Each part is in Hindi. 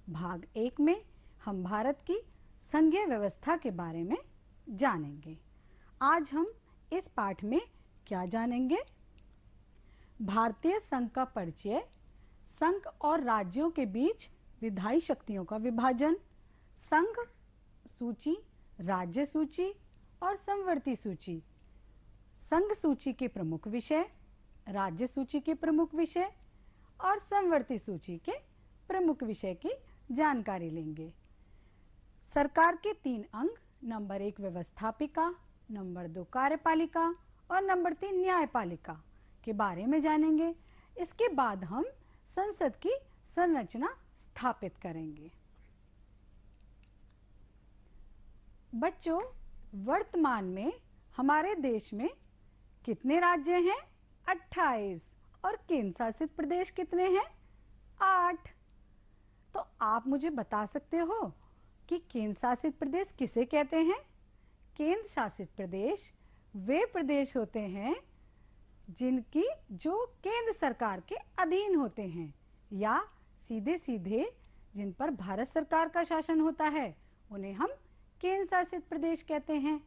भाग 1 में हम भारत की संघीय व्यवस्था के बारे में जानेंगे। आज हम इस पाठ में क्या जानेंगे? भारतीय संघ का परिचय, संघ और राज्यों के बीच विधायी शक्तियों का विभाजन, संघ सूची, राज्य सूची और समवर्ती सूची, संघ सूची के प्रमुख विषय, राज्य सूची के प्रमुख विषय और समवर्ती सूची के प्रमुख विषय की जानकारी लेंगे। सरकार के 3 अंग, नंबर 1 व्यवस्थापिका, नंबर 2 कार्यपालिका और नंबर 3 न्यायपालिका के बारे में जानेंगे। इसके बाद हम संसद की संरचना स्थापित करेंगे। बच्चों, वर्तमान में हमारे देश में कितने राज्य हैं? 28। और केंद्र शासित प्रदेश कितने हैं? 8। तो आप मुझे बता सकते हो कि केंद्र शासित प्रदेश किसे कहते हैं? केंद्र शासित प्रदेश वे प्रदेश होते हैं जो केंद्र सरकार के अधीन होते हैं या सीधे सीधे जिन पर भारत सरकार का शासन होता है, उन्हें हम केंद्र शासित प्रदेश कहते हैं।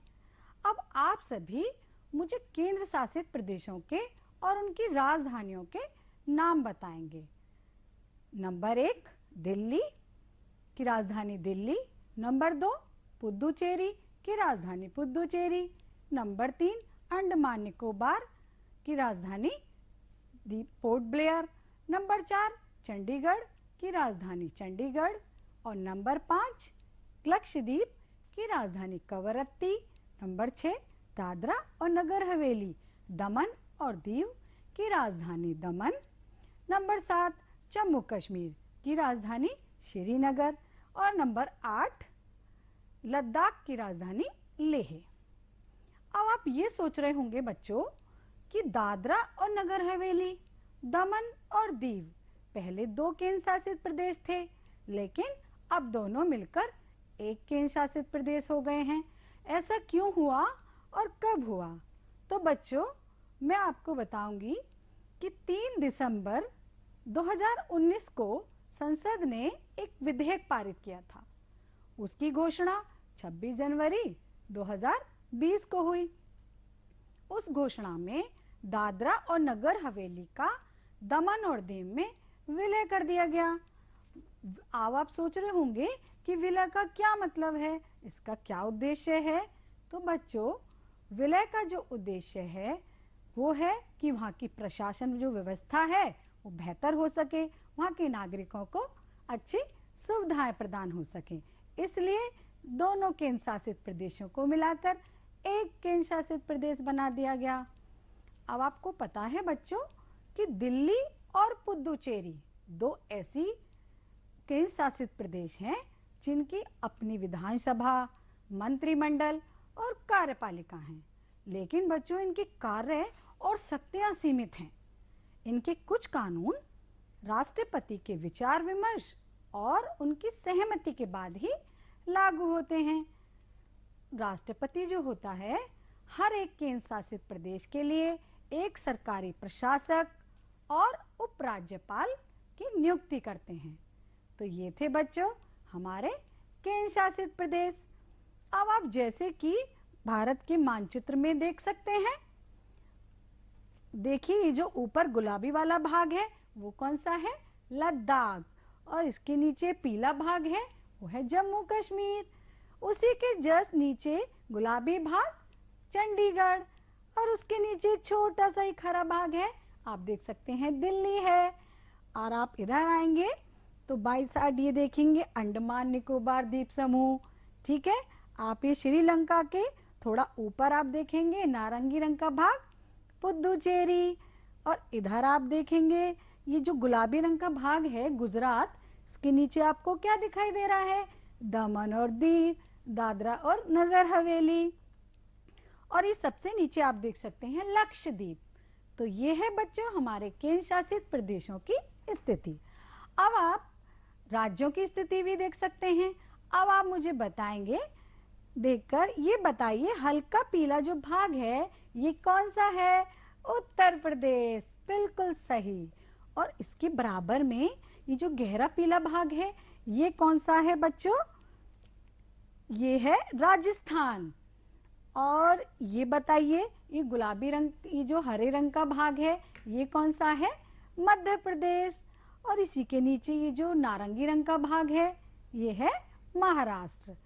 अब आप सभी मुझे केंद्र शासित प्रदेशों के और उनकी राजधानियों के नाम बताएंगे। नंबर 1 दिल्ली की राजधानी दिल्ली, नंबर 2 पुदुचेरी की राजधानी पुदुचेरी, नंबर 3 अंडमान निकोबार की राजधानी पोर्ट ब्लेयर, नंबर 4 चंडीगढ़ की राजधानी चंडीगढ़ और नंबर 5 लक्षद्वीप की राजधानी कवरत्ती, नंबर 6 दादरा और नगर हवेली, दमन और दीव की राजधानी दमन, नंबर 7 जम्मू कश्मीर की राजधानी श्रीनगर और नंबर 8 लद्दाख की राजधानी लेह। अब आप ये सोच रहे होंगे बच्चों कि दादरा और नगर हवेली, दमन और दीव पहले 2 केंद्र शासित प्रदेश थे, लेकिन अब दोनों मिलकर एक केंद्र शासित प्रदेश हो गए हैं। ऐसा क्यों हुआ और कब हुआ? तो बच्चों, मैं आपको बताऊंगी कि 3 दिसंबर 2019 को संसद ने एक विधेयक पारित किया था। उसकी घोषणा 26 जनवरी 2020 को हुई। उस घोषणा में दादरा और नगर हवेली का दमन और दीव में विलय कर दिया गया। अब आप सोच रहे होंगे कि विलय का क्या मतलब है, इसका क्या उद्देश्य है? तो बच्चों, विलय का जो उद्देश्य है वो है कि वहाँ की प्रशासन जो व्यवस्था है वो बेहतर हो सके, वहाँ के नागरिकों को अच्छी सुविधाएं प्रदान हो सके। इसलिए दोनों केंद्र शासित प्रदेशों को मिलाकर एक केंद्र शासित प्रदेश बना दिया गया। अब आपको पता है बच्चों कि दिल्ली और पुदुचेरी 2 ऐसी केंद्र शासित प्रदेश हैं जिनकी अपनी विधानसभा, मंत्रिमंडल और कार्यपालिका हैं, लेकिन बच्चों इनके कार्य और शक्तियां सीमित हैं। इनके कुछ कानून राष्ट्रपति के विचार विमर्श और उनकी सहमति के बाद ही लागू होते हैं। राष्ट्रपति जो होता है, हर एक केंद्र शासित प्रदेश के लिए एक सरकारी प्रशासक और उपराज्यपाल की नियुक्ति करते हैं। तो ये थे बच्चों हमारे केंद्र शासित प्रदेश। अब आप जैसे कि भारत के मानचित्र में देख सकते हैं, देखिए ये जो ऊपर गुलाबी वाला भाग है वो कौन सा है? लद्दाख। और इसके नीचे पीला भाग है वो है जम्मू कश्मीर। उसी के जस्ट नीचे गुलाबी भाग चंडीगढ़ और उसके नीचे छोटा सा एक हरा भाग है, आप देख सकते हैं दिल्ली है। और आप इधर आएंगे तो बाई साइड ये देखेंगे अंडमान निकोबार द्वीप समूह, ठीक है। आप ये श्रीलंका के थोड़ा ऊपर आप देखेंगे नारंगी रंग का भाग पुदुचेरी, और इधर आप देखेंगे ये जो गुलाबी रंग का भाग है गुजरात, इसके नीचे आपको क्या दिखाई दे रहा है? दमन और दीव, दादरा और नगर हवेली। और ये सबसे नीचे आप देख सकते हैं लक्षद्वीप। तो ये है बच्चों हमारे केंद्र शासित प्रदेशों की स्थिति। अब आप राज्यों की स्थिति भी देख सकते हैं। अब आप मुझे बताएंगे, देखकर ये बताइए हल्का पीला जो भाग है ये कौन सा है? उत्तर प्रदेश, बिल्कुल सही। और इसके बराबर में ये जो गहरा पीला भाग है ये कौन सा है बच्चों? ये है राजस्थान। और ये बताइए, ये गुलाबी रंग, ये जो हरे रंग का भाग है, ये कौन सा है? मध्य प्रदेश। और इसी के नीचे ये जो नारंगी रंग का भाग है, ये है महाराष्ट्र।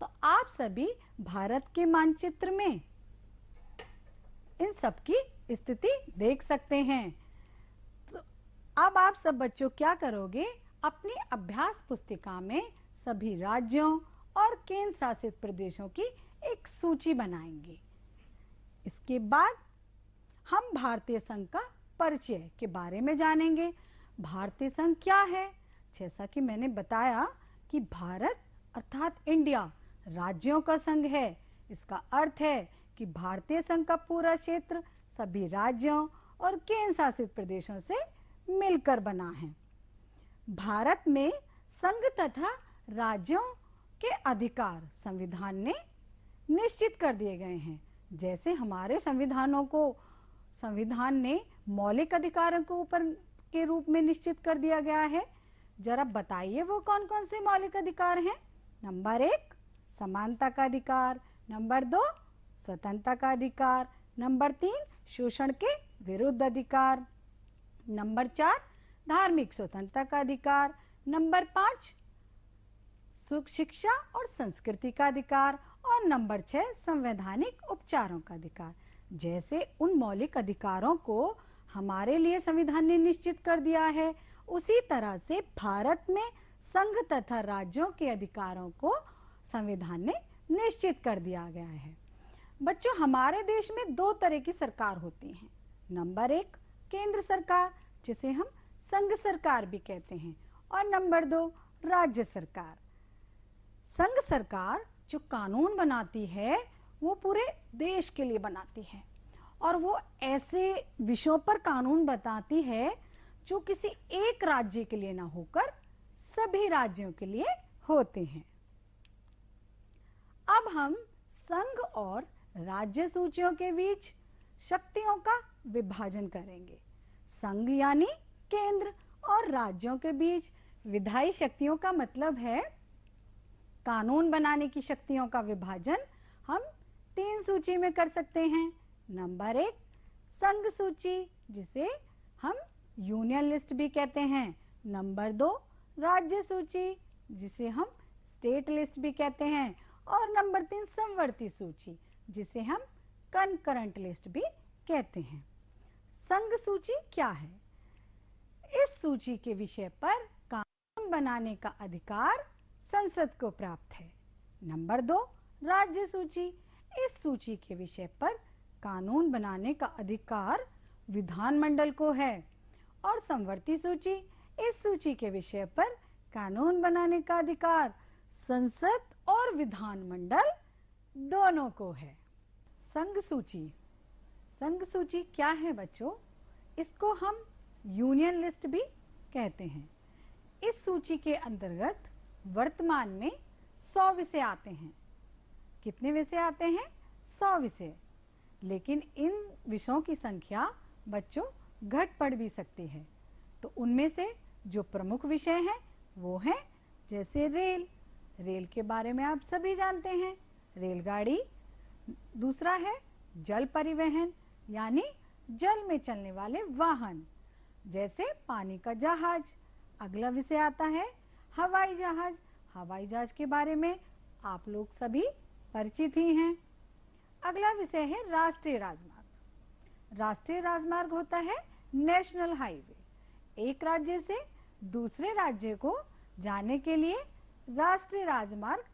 तो आप सभी भारत के मानचित्र में इन सब की स्थिति देख सकते हैं। तो अब आप सब बच्चों क्या करोगे? अपनी अभ्यास पुस्तिका में सभी राज्यों और केंद्र शासित प्रदेशों की एक सूची बनाएंगे। इसके बाद हम भारतीय संघ का परिचय के बारे में जानेंगे। भारतीय संघ क्या है? जैसा कि मैंने बताया कि भारत अर्थात इंडिया राज्यों का संघ है। इसका अर्थ है कि भारतीय संघ का पूरा क्षेत्र सभी राज्यों और केंद्र शासित प्रदेशों से मिलकर बना है। भारत में संघ तथा राज्यों के अधिकार संविधान ने निश्चित कर दिए गए हैं। जैसे हमारे संविधान ने मौलिक अधिकारों को ऊपर के रूप में निश्चित कर दिया गया है। जरा बताइए वो कौन कौन से मौलिक अधिकार हैं? नंबर 1 समानता का अधिकार, नंबर 2 स्वतंत्रता का अधिकार, नंबर 3 शोषण के विरुद्ध अधिकार, नंबर 4 धार्मिक स्वतंत्रता का अधिकार, नंबर 5 शिक्षा और संस्कृति का अधिकार और नंबर 6 संवैधानिक उपचारों का अधिकार। जैसे उन मौलिक अधिकारों को हमारे लिए संविधान ने निश्चित कर दिया है, उसी तरह से भारत में संघ तथा राज्यों के अधिकारों को संविधान ने निश्चित कर दिया गया है। बच्चों, हमारे देश में 2 तरह की सरकार होती हैं। नंबर 1 केंद्र सरकार, जिसे हम संघ सरकार भी कहते हैं, और नंबर 2 राज्य सरकार। संघ सरकार जो कानून बनाती है वो पूरे देश के लिए बनाती है और वो ऐसे विषयों पर कानून बताती है जो किसी एक राज्य के लिए ना होकर सभी राज्यों के लिए होते हैं। अब हम संघ और राज्य सूचियों के बीच शक्तियों का विभाजन करेंगे। संघ यानी केंद्र और राज्यों के बीच विधायी शक्तियों का मतलब है कानून बनाने की शक्तियों का विभाजन हम 3 सूची में कर सकते हैं। नंबर 1 संघ सूची, जिसे हम यूनियन लिस्ट भी कहते हैं। नंबर 2 राज्य सूची, जिसे हम स्टेट लिस्ट भी कहते हैं। और नंबर 3 समवर्ती सूची, जिसे हम कनकरेंट लिस्ट भी कहते हैं। संघ सूची क्या है? इस सूची के विषय पर कानून बनाने का अधिकार संसद को प्राप्त है। नंबर 2 राज्य सूची, इस सूची के विषय पर कानून बनाने का अधिकार विधानमंडल को है। और समवर्ती सूची, इस सूची के विषय पर कानून बनाने का अधिकार संसद और विधानमंडल दोनों को है। संघ सूची क्या है बच्चों? इसको हम यूनियन लिस्ट भी कहते हैं। इस सूची के अंतर्गत वर्तमान में 100 विषय आते हैं। कितने विषय आते हैं? 100 विषय। लेकिन इन विषयों की संख्या बच्चों घट बढ़ भी सकती है। तो उनमें से जो प्रमुख विषय हैं वो हैं जैसे रेल के बारे में आप सभी जानते हैं, रेलगाड़ी। दूसरा है जल परिवहन, यानी जल में चलने वाले वाहन, जैसे पानी का जहाज। अगला विषय आता है हवाई जहाज। हवाई जहाज के बारे में आप लोग सभी परिचित ही हैं। अगला विषय है राष्ट्रीय राजमार्ग। राष्ट्रीय राजमार्ग होता है नेशनल हाईवे। एक राज्य से दूसरे राज्य को जाने के लिए राष्ट्रीय राजमार्ग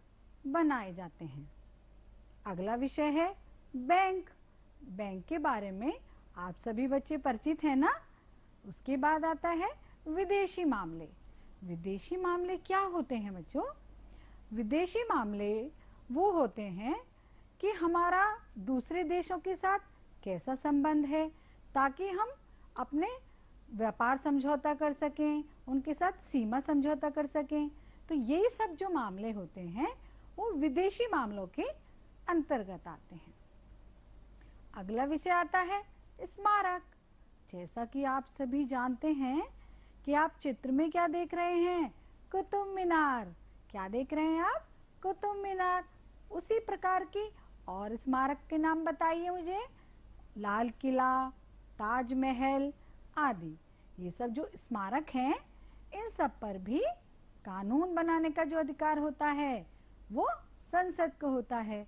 बनाए जाते हैं। अगला विषय है बैंक। बैंक के बारे में आप सभी बच्चे परिचित हैं ना। उसके बाद आता है विदेशी मामले। विदेशी मामले क्या होते हैं बच्चों? विदेशी मामले वो होते हैं कि हमारा दूसरे देशों के साथ कैसा संबंध है, ताकि हम अपने व्यापार समझौता कर सकें, उनके साथ सीमा समझौता कर सकें। तो यही सब जो मामले होते हैं वो विदेशी मामलों के अंतर्गत आते हैं। अगला विषय आता है स्मारक। जैसा कि आप सभी जानते हैं कि आप चित्र में क्या देख रहे हैं? कुतुब मीनार। क्या देख रहे हैं आप? कुतुब मीनार। उसी प्रकार की और स्मारक के नाम बताइए मुझे। लाल किला, ताजमहल आदि। ये सब जो स्मारक हैं, इन सब पर भी कानून बनाने का जो अधिकार होता है वो संसद को होता है।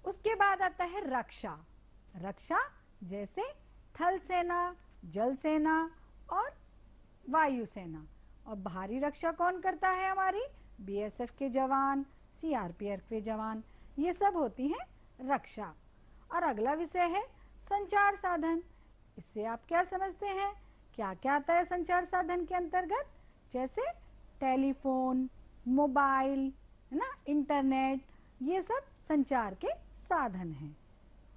उसके बाद आता है रक्षा। रक्षा जैसे थल सेना, जल सेना और वायु सेना। और बाहरी रक्षा कौन करता है? हमारी बीएसएफ के जवान, सीआरपीएफ के जवान, ये सब होती हैं रक्षा। और अगला विषय है संचार साधन। इससे आप क्या समझते हैं? क्या क्या आता है संचार साधन के अंतर्गत? जैसे टेलीफोन, मोबाइल, है ना, इंटरनेट, ये सब संचार के साधन हैं।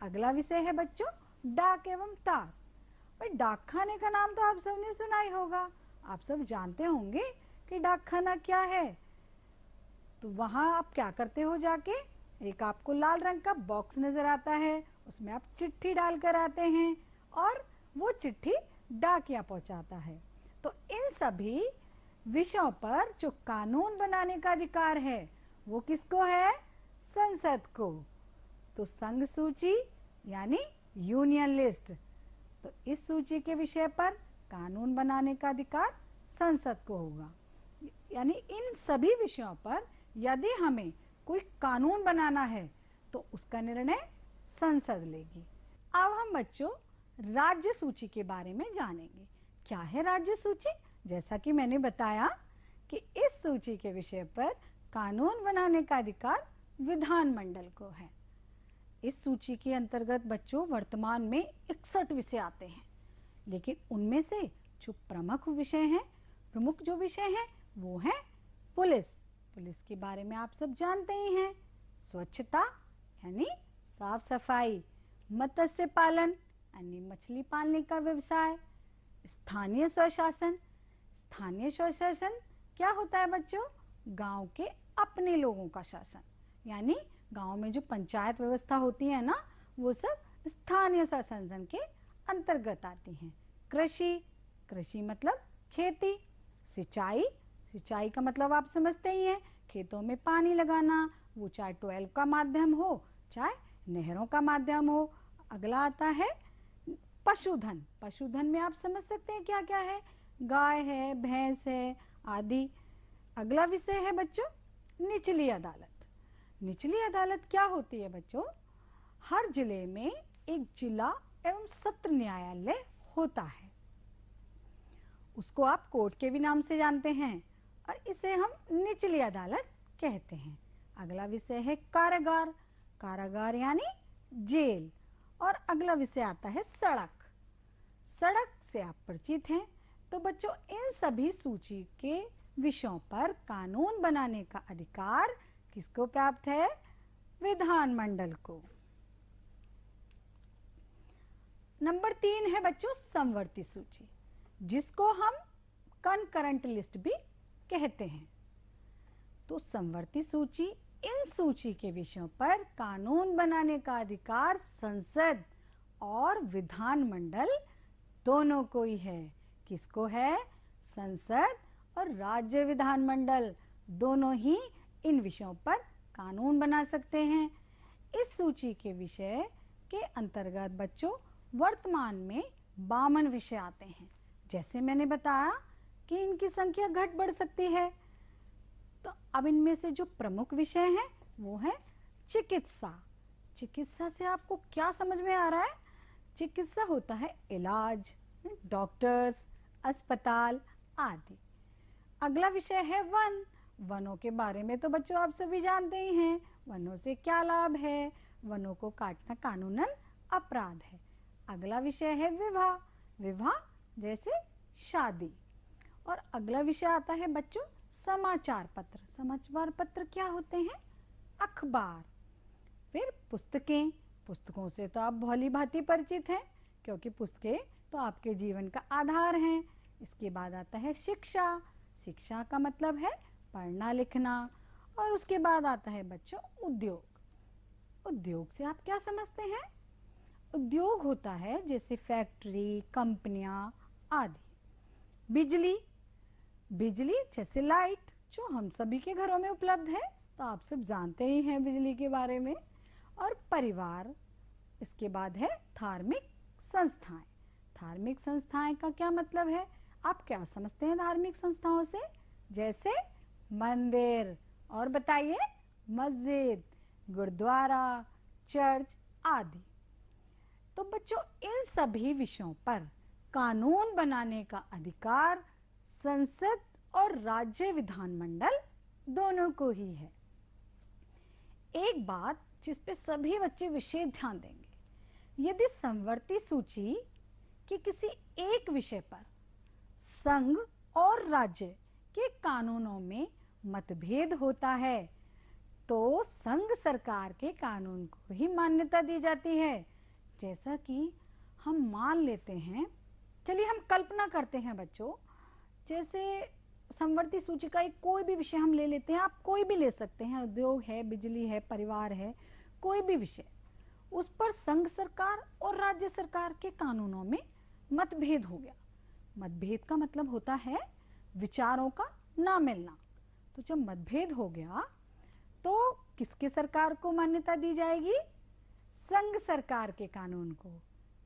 अगला विषय है बच्चों डाक एवं तार। भाई डाक खाने का नाम तो आप सबने सुना ही होगा। आप सब जानते होंगे कि डाक खाना क्या है। तो वहां आप क्या करते हो जाके? एक आपको लाल रंग का बॉक्स नजर आता है, उसमें आप चिट्ठी डालकर आते हैं और वो चिट्ठी डाकिया पहुंचाता है। तो इन सभी विषयों पर जो कानून बनाने का अधिकार है वो किसको है? संसद को। तो संघ सूची यानी यूनियन लिस्ट, तो इस सूची के विषय पर कानून बनाने का अधिकार संसद को होगा। यानी इन सभी विषयों पर यदि हमें कोई कानून बनाना है तो उसका निर्णय संसद लेगी। अब हम बच्चों राज्य सूची के बारे में जानेंगे। क्या है राज्य सूची? जैसा कि मैंने बताया कि इस सूची के विषय पर कानून बनाने का अधिकार विधानमंडल को है। इस सूची के अंतर्गत बच्चों वर्तमान में 61 विषय आते हैं, लेकिन उनमें से जो प्रमुख जो विषय हैं वो है पुलिस। पुलिस के बारे में आप सब जानते ही हैं। स्वच्छता यानी साफ सफाई, मत्स्य पालन यानी मछली पालने का व्यवसाय, स्थानीय स्वशासन। स्थानीय स्वशासन क्या होता है बच्चों? गांव के अपने लोगों का शासन, यानी गांव में जो पंचायत व्यवस्था होती है ना, वो सब स्थानीय स्वशासन के अंतर्गत आती हैं। कृषि मतलब खेती। सिंचाई का मतलब आप समझते ही हैं, खेतों में पानी लगाना, वो चाहे ट्यूबवेल का माध्यम हो चाहे नहरों का माध्यम हो। अगला आता है पशुधन में आप समझ सकते हैं क्या क्या है? गाय है, भैंस है आदि। अगला विषय है बच्चों निचली अदालत। निचली अदालत क्या होती है बच्चों? हर जिले में एक जिला एवं सत्र न्यायालय होता है, उसको आप कोर्ट के भी नाम से जानते हैं और इसे हम निचली अदालत कहते हैं। अगला विषय है कारागार। कारागार यानी जेल। और अगला विषय आता है सड़क। सड़क से आप परिचित हैं। तो बच्चों इन सभी सूची के विषयों पर कानून बनाने का अधिकार किसको प्राप्त है? विधानमंडल को। नंबर 3 है बच्चों समवर्ती सूची, जिसको हम कनकरेंट लिस्ट भी कहते हैं। तो समवर्ती सूची इन सूची के विषयों पर कानून बनाने का अधिकार संसद और विधानमंडल दोनों को ही है। किसको है? संसद और राज्य विधानमंडल दोनों ही इन विषयों पर कानून बना सकते हैं। इस सूची के विषय के अंतर्गत बच्चों वर्तमान में 52 विषय आते हैं। जैसे मैंने बताया कि इनकी संख्या घट बढ़ सकती है। तो अब इनमें से जो प्रमुख विषय हैं वो है चिकित्सा। चिकित्सा से आपको क्या समझ में आ रहा है? चिकित्सा होता है इलाज, डॉक्टर्स, अस्पताल आदि। अगला विषय है वन। वनों के बारे में तो बच्चों आप सभी जानते ही हैं। वनों से क्या लाभ है? वनों को काटना कानूनन अपराध है। अगला विषय है विवाह। विवाह जैसे शादी। और अगला विषय आता है बच्चों समाचार पत्र। समाचार पत्र क्या होते हैं? अखबार। फिर पुस्तकें। पुस्तकों से तो आप भली भांति परिचित हैं, क्योंकि पुस्तकें तो आपके जीवन का आधार हैं। इसके बाद आता है शिक्षा। शिक्षा का मतलब है पढ़ना लिखना। और उसके बाद आता है बच्चों उद्योग। उद्योग से आप क्या समझते हैं? उद्योग होता है जैसे फैक्ट्री, कंपनियां आदि। बिजली। बिजली जैसे लाइट जो हम सभी के घरों में उपलब्ध है, तो आप सब जानते ही हैं बिजली के बारे में। और परिवार, इसके बाद है धार्मिक संस्थाएं। धार्मिक संस्थाएं का क्या मतलब है? आप क्या समझते हैं धार्मिक संस्थाओं से? जैसे मंदिर, और बताइए, मस्जिद, गुरुद्वारा, चर्च आदि। तो बच्चों, इन सभी विषयों पर कानून बनाने का अधिकार संसद और राज्य विधानमंडल दोनों को ही है। एक बात जिस पे सभी बच्चे विशेष ध्यान देंगे, यदि समवर्ती सूची के किसी एक विषय पर संघ और राज्य के कानूनों में मतभेद होता है, तो संघ सरकार के कानून को ही मान्यता दी जाती है। जैसा कि हम मान लेते हैं, चलिए हम कल्पना करते हैं बच्चों, जैसे समवर्ती सूची का एक कोई भी विषय हम ले लेते हैं, आप कोई भी ले सकते हैं, उद्योग है, बिजली है, परिवार है, कोई भी विषय, उस पर संघ सरकार और राज्य सरकार के कानूनों में मतभेद हो गया। मतभेद का मतलब होता है विचारों का ना मिलना। तो जब मतभेद हो गया तो किसके सरकार को मान्यता दी जाएगी? संघ सरकार के कानून को।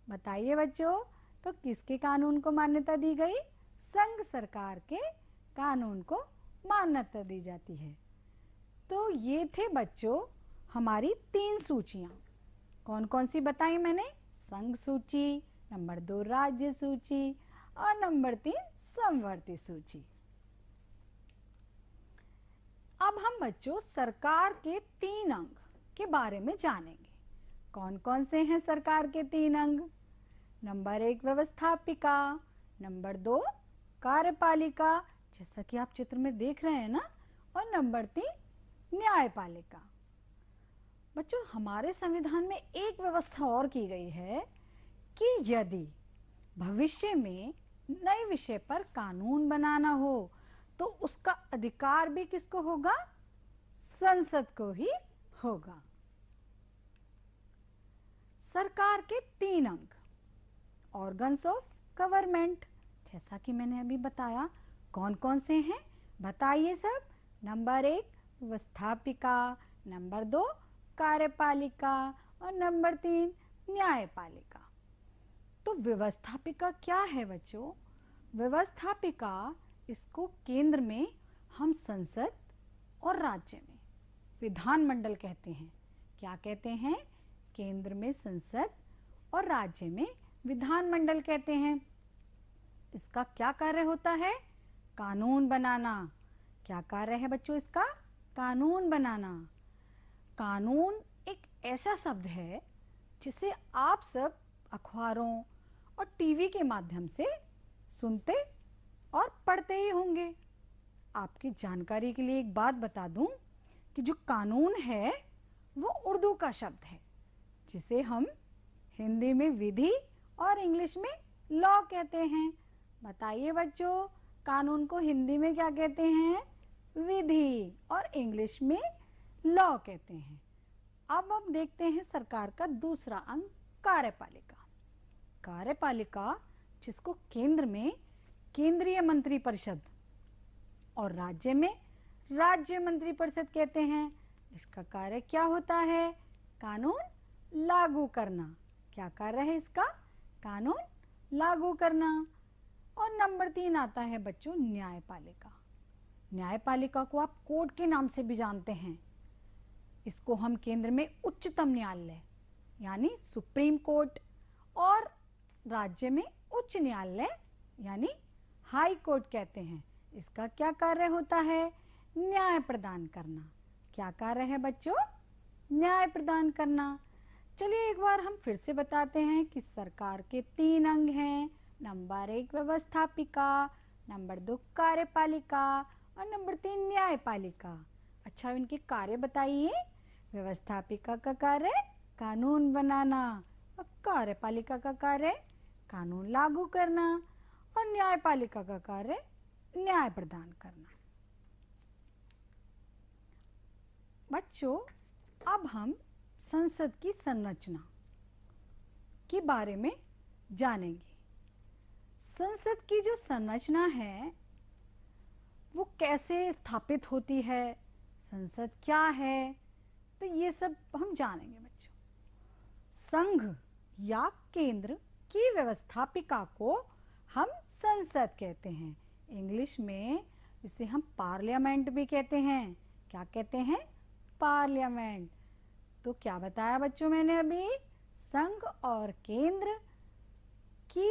बताइए बच्चों, तो किसके कानून को मान्यता दी गई? संघ सरकार के कानून को मान्यता दी जाती है। तो ये थे बच्चों हमारी 3 सूचियां। कौन कौन सी बताई मैंने? संघ सूची, नंबर 2 राज्य सूची और नंबर 3 समवर्ती सूची। अब हम बच्चों सरकार के 3 अंग के बारे में जानेंगे। कौन कौन से हैं सरकार के 3 अंग? नंबर 1 व्यवस्थापिका, नंबर 2 कार्यपालिका, जैसा कि आप चित्र में देख रहे हैं ना, और नंबर 3 न्यायपालिका। बच्चों, हमारे संविधान में एक व्यवस्था और की गई है कि यदि भविष्य में नए विषय पर कानून बनाना हो तो उसका अधिकार भी किसको होगा? संसद को ही होगा। सरकार के 3 अंग, ऑर्गन्स ऑफ गवर्नमेंट, जैसा कि मैंने अभी बताया, कौन कौन से हैं बताइए सब। नंबर 1 व्यवस्थापिका, नंबर 2 कार्यपालिका और नंबर 3 न्यायपालिका। तो व्यवस्थापिका क्या है बच्चों? व्यवस्थापिका, इसको केंद्र में हम संसद और राज्य में विधानमंडल कहते हैं। क्या कहते हैं? केंद्र में संसद और राज्य में विधानमंडल कहते हैं। इसका क्या कार्य होता है? कानून बनाना। क्या कार्य है बच्चों इसका? कानून बनाना। कानून एक ऐसा शब्द है जिसे आप सब अखबारों और टीवी के माध्यम से सुनते और पढ़ते ही होंगे। आपकी जानकारी के लिए एक बात बता दूं कि जो कानून है वो उर्दू का शब्द है, जिसे हम हिंदी में विधि और इंग्लिश में लॉ कहते हैं। बताइए बच्चों, कानून को हिंदी में क्या कहते हैं? विधि, और इंग्लिश में लॉ कहते हैं। अब हम देखते हैं सरकार का दूसरा अंग, कार्यपालिका। कार्यपालिका, जिसको केंद्र में केंद्रीय मंत्रिपरिषद और राज्य में राज्य मंत्रिपरिषद कहते हैं। इसका कार्य क्या होता है? कानून लागू करना। क्या कार्य है इसका? कानून लागू करना। और नंबर 3 आता है बच्चों न्यायपालिका। न्यायपालिका को आप कोर्ट के नाम से भी जानते हैं। इसको हम केंद्र में उच्चतम न्यायालय यानी सुप्रीम कोर्ट और राज्य में उच्च न्यायालय यानी हाई कोर्ट कहते हैं। इसका क्या कार्य होता है? न्याय प्रदान करना। क्या कार्य है बच्चों? न्याय प्रदान करना। चलिए एक बार हम फिर से बताते हैं कि सरकार के 3 अंग हैं। नंबर 1 व्यवस्थापिका, नंबर 2 कार्यपालिका और नंबर 3 न्यायपालिका। अच्छा, इनके कार्य बताइए। व्यवस्थापिका का कार्य कानून बनाना, और कार्यपालिका का कार्य कानून लागू करना, और न्यायपालिका का कार्य न्याय प्रदान करना। बच्चों, अब हम संसद की संरचना के बारे में जानेंगे। संसद की जो संरचना है वो कैसे स्थापित होती है, संसद क्या है, तो ये सब हम जानेंगे बच्चों। संघ या केंद्र की व्यवस्थापिका को हम संसद कहते हैं। इंग्लिश में इसे हम पार्लियामेंट भी कहते हैं। क्या कहते हैं? पार्लियामेंट। तो क्या बताया बच्चों मैंने अभी? संघ और केंद्र की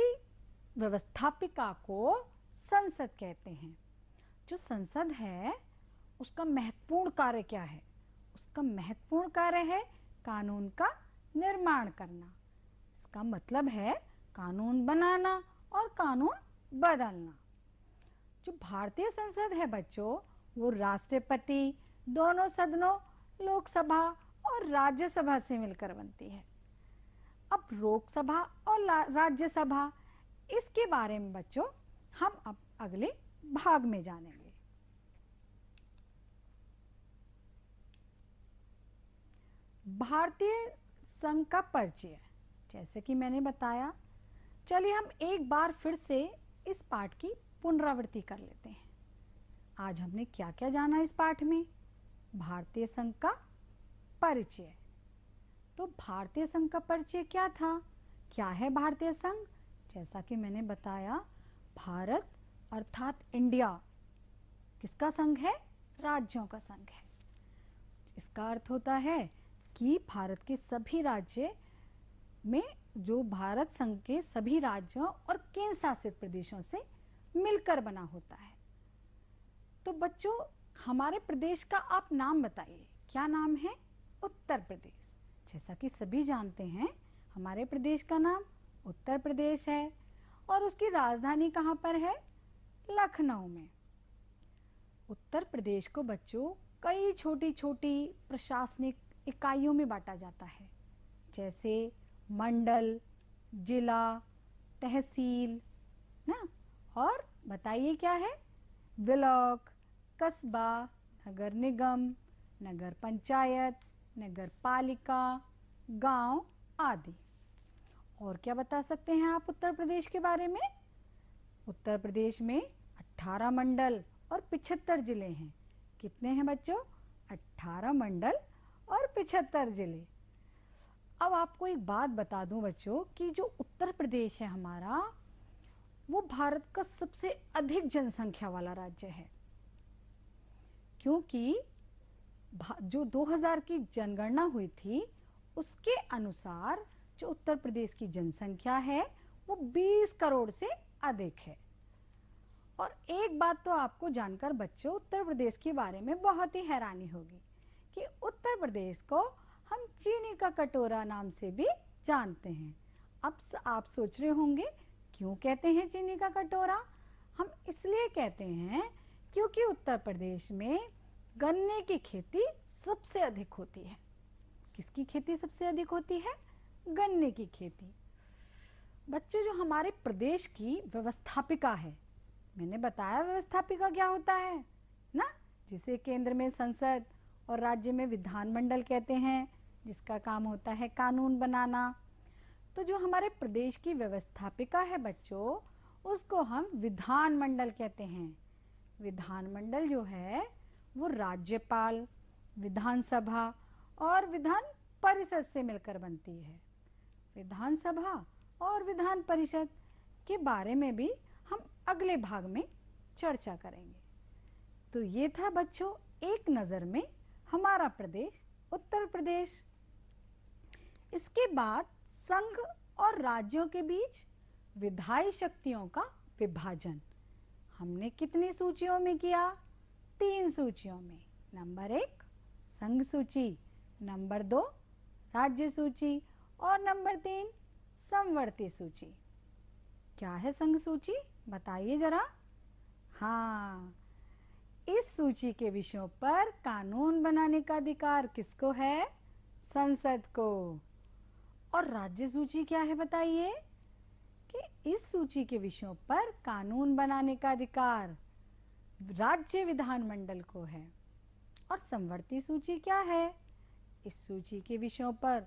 व्यवस्थापिका को संसद कहते हैं। जो संसद है उसका महत्वपूर्ण कार्य क्या है? उसका महत्वपूर्ण कार्य है कानून का निर्माण करना। इसका मतलब है कानून बनाना और कानून बदलना। जो भारतीय संसद है बच्चों, वो राष्ट्रपति, दोनों सदनों, लोकसभा और राज्यसभा से मिलकर बनती है। अब लोकसभा और राज्यसभा, इसके बारे में बच्चों हम अब अगले भाग में जानेंगे। भारतीय संघ का परिचय, जैसे कि मैंने बताया, चलिए हम एक बार फिर से इस पाठ की पुनरावृत्ति कर लेते हैं। आज हमने क्या क्या जाना इस पाठ में? भारतीय संघ का परिचय। तो भारतीय संघ का परिचय क्या था? क्या है भारतीय संघ? जैसा कि मैंने बताया, भारत अर्थात इंडिया किसका संघ है? राज्यों का संघ है। इसका अर्थ होता है कि भारत के सभी राज्य में, जो भारत संघ के सभी राज्यों और केंद्र शासित प्रदेशों से मिलकर बना होता है। तो बच्चों, हमारे प्रदेश का आप नाम बताइए। क्या नाम है? उत्तर प्रदेश। जैसा कि सभी जानते हैं, हमारे प्रदेश का नाम उत्तर प्रदेश है और उसकी राजधानी कहाँ पर है? लखनऊ में। उत्तर प्रदेश को बच्चों कई छोटी छोटी प्रशासनिक इकाइयों में बांटा जाता है, जैसे मंडल, जिला, तहसील ना, और बताइए क्या है? ब्लॉक, कस्बा, नगर निगम, नगर पंचायत, नगर पालिका, गांव आदि। और क्या बता सकते हैं आप उत्तर प्रदेश के बारे में? उत्तर प्रदेश में 18 मंडल और 75 जिले हैं। कितने हैं बच्चों? 18 मंडल और 75 जिले। अब आपको एक बात बता दूं बच्चों कि जो उत्तर प्रदेश है हमारा, वो भारत का सबसे अधिक जनसंख्या वाला राज्य है। क्योंकि जो 2000 की जनगणना हुई थी, उसके अनुसार जो उत्तर प्रदेश की जनसंख्या है वो 20 करोड़ से अधिक है। और एक बात तो आपको जानकर बच्चों उत्तर प्रदेश के बारे में बहुत ही हैरानी होगी कि उत्तर प्रदेश को हम चीनी का कटोरा नाम से भी जानते हैं। अब आप सोच रहे होंगे क्यों कहते हैं चीनी का कटोरा? हम इसलिए कहते हैं क्योंकि उत्तर प्रदेश में गन्ने की खेती सबसे अधिक होती है। किसकी खेती सबसे अधिक होती है? गन्ने की खेती। बच्चों, जो हमारे प्रदेश की व्यवस्थापिका है, मैंने बताया व्यवस्थापिका क्या होता है ना, जिसे केंद्र में संसद और राज्य में विधानमंडल कहते हैं, जिसका काम होता है कानून बनाना। तो जो हमारे प्रदेश की व्यवस्थापिका है बच्चों, उसको हम विधानमंडल कहते हैं। विधानमंडल जो है वो राज्यपाल, विधानसभा और विधान परिषद से मिलकर बनती है। विधानसभा और विधान परिषद के बारे में भी हम अगले भाग में चर्चा करेंगे। तो ये था बच्चों एक नजर में हमारा प्रदेश उत्तर प्रदेश। इसके बाद संघ और राज्यों के बीच विधायी शक्तियों का विभाजन हमने कितनी सूचियों में किया? 3 सूचियों में। नंबर 1 संघ सूची, नंबर 2 राज्य सूची और नंबर 3 समवर्ती सूची। क्या है संघ सूची? बताइए जरा। हाँ, इस सूची के विषयों पर कानून बनाने का अधिकार किसको है? संसद को। और राज्य सूची क्या है बताइए? कि इस सूची के विषयों पर कानून बनाने का अधिकार राज्य विधानमंडल को है। और समवर्ती सूची क्या है? इस सूची के विषयों पर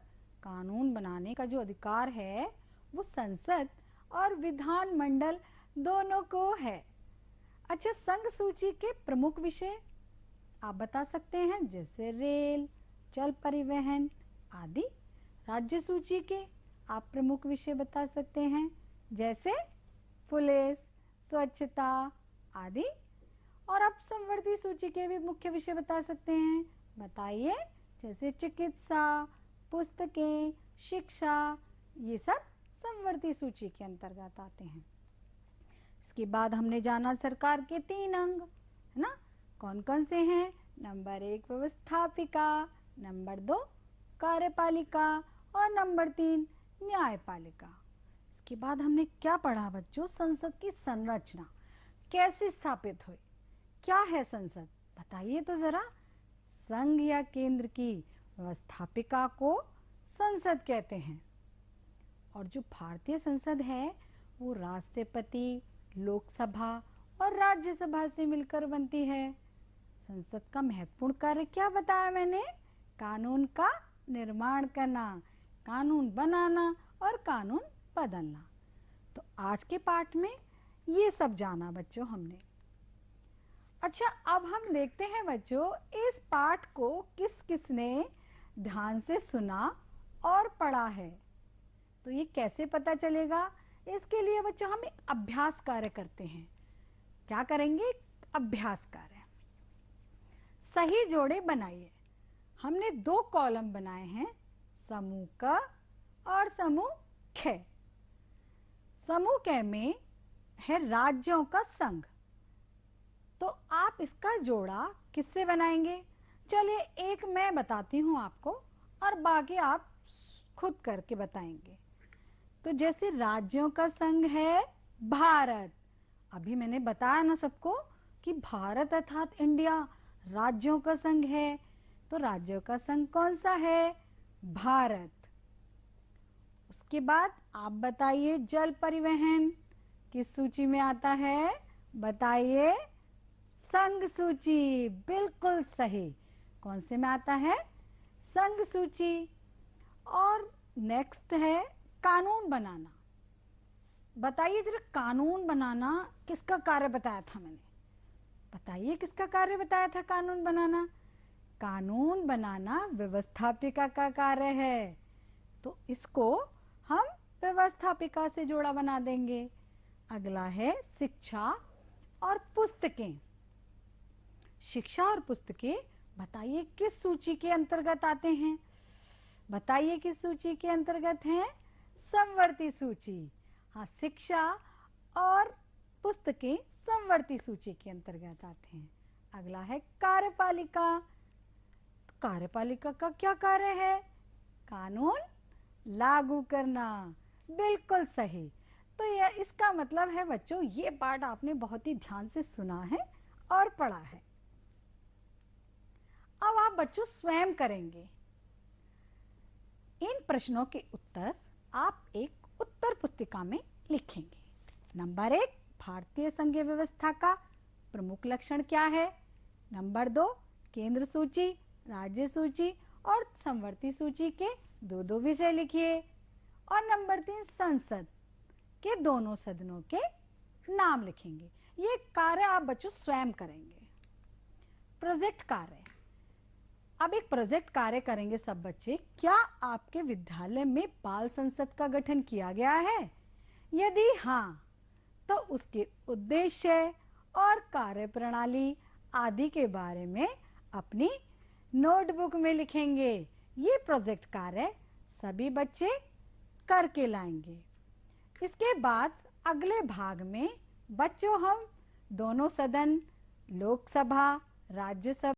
कानून बनाने का जो अधिकार है वो संसद और विधानमंडल दोनों को है। अच्छा, संघ सूची के प्रमुख विषय आप बता सकते हैं, जैसे रेल, जल परिवहन आदि। राज्य सूची के आप प्रमुख विषय बता सकते हैं, जैसे पुलिस, स्वच्छता आदि। और आप संवर्ती सूची के भी मुख्य विषय बता सकते हैं, बताइए, जैसे चिकित्सा, पुस्तकें, शिक्षा, ये सब संवर्ती सूची के अंतर्गत आते हैं। इसके बाद हमने जाना सरकार के 3 अंग, है ना, कौन कौन से हैं। नंबर 1 व्यवस्थापिका, नंबर 2 कार्यपालिका और नंबर 3 न्यायपालिका। इसके बाद हमने क्या पढ़ा बच्चों, संसद की संरचना कैसे स्थापित हुई। क्या है संसद, बताइए तो जरा। संघ या केंद्र की व्यवस्थापिका को संसद कहते हैं। और जो भारतीय संसद है वो राष्ट्रपति, लोकसभा और राज्यसभा से मिलकर बनती है। संसद का महत्वपूर्ण कार्य क्या बताया मैंने, कानून का निर्माण करना, कानून बनाना और कानून बदलना। तो आज के पाठ में ये सब जाना बच्चों हमने। अच्छा, अब हम देखते हैं बच्चों इस पाठ को किस किस ने ध्यान से सुना और पढ़ा है। तो ये कैसे पता चलेगा, इसके लिए बच्चों हम एक अभ्यास कार्य करते हैं। क्या करेंगे, अभ्यास कार्य। सही जोड़े बनाइए। हमने 2 कॉलम बनाए हैं, समूह क और समूह ख। समूह क में है राज्यों का संघ, तो आप इसका जोड़ा किससे बनाएंगे। चलिए एक मैं बताती हूँ आपको और बाकी आप खुद करके बताएंगे। तो जैसे राज्यों का संघ है भारत, अभी मैंने बताया ना सबको कि भारत अर्थात इंडिया राज्यों का संघ है, तो राज्यों का संघ कौन सा है, भारत। उसके बाद आप बताइए जल परिवहन किस सूची में आता है, बताइए, संघ सूची, बिल्कुल सही। कौन से में आता है, संघ सूची। और नेक्स्ट है कानून बनाना। बताइए जरा, कानून बनाना किसका कार्य बताया था मैंने, बताइए किसका कार्य बताया था कानून बनाना। कानून बनाना व्यवस्थापिका का कार्य है, तो इसको हम व्यवस्थापिका से जोड़ा बना देंगे। अगला है शिक्षा और पुस्तकें। शिक्षा और पुस्तकें बताइए किस सूची के अंतर्गत आते हैं, बताइए किस सूची के अंतर्गत हैं, संवर्ती सूची। हाँ, शिक्षा और पुस्तकें संवर्ती सूची के अंतर्गत आते हैं। अगला है कार्यपालिका। तो कार्यपालिका का क्या कार्य है, कानून लागू करना, बिल्कुल सही। तो यह इसका मतलब है बच्चों ये पाठ आपने बहुत ही ध्यान से सुना है और पढ़ा है। अब आप बच्चों स्वयं करेंगे। इन प्रश्नों के उत्तर आप एक उत्तर पुस्तिका में लिखेंगे। नंबर 1 भारतीय संघीय व्यवस्था का प्रमुख लक्षण क्या है। नंबर 2 केंद्र सूची, राज्य सूची और संवर्ती सूची के 2 विषय लिखिए। और नंबर 3 संसद के दोनों सदनों के नाम लिखेंगे। ये कार्य आप बच्चों स्वयं करेंगे। प्रोजेक्ट कार्य, अब एक प्रोजेक्ट कार्य करेंगे सब बच्चे। क्या आपके विद्यालय में बाल संसद का गठन किया गया है? यदि हाँ, तो उसके उद्देश्य और कार्यप्रणाली आदि के बारे में अपनी नोटबुक में लिखेंगे। ये प्रोजेक्ट कार्य सभी बच्चे करके लाएंगे। इसके बाद अगले भाग में बच्चों हम दोनों सदन, लोकसभा, राज्यसभा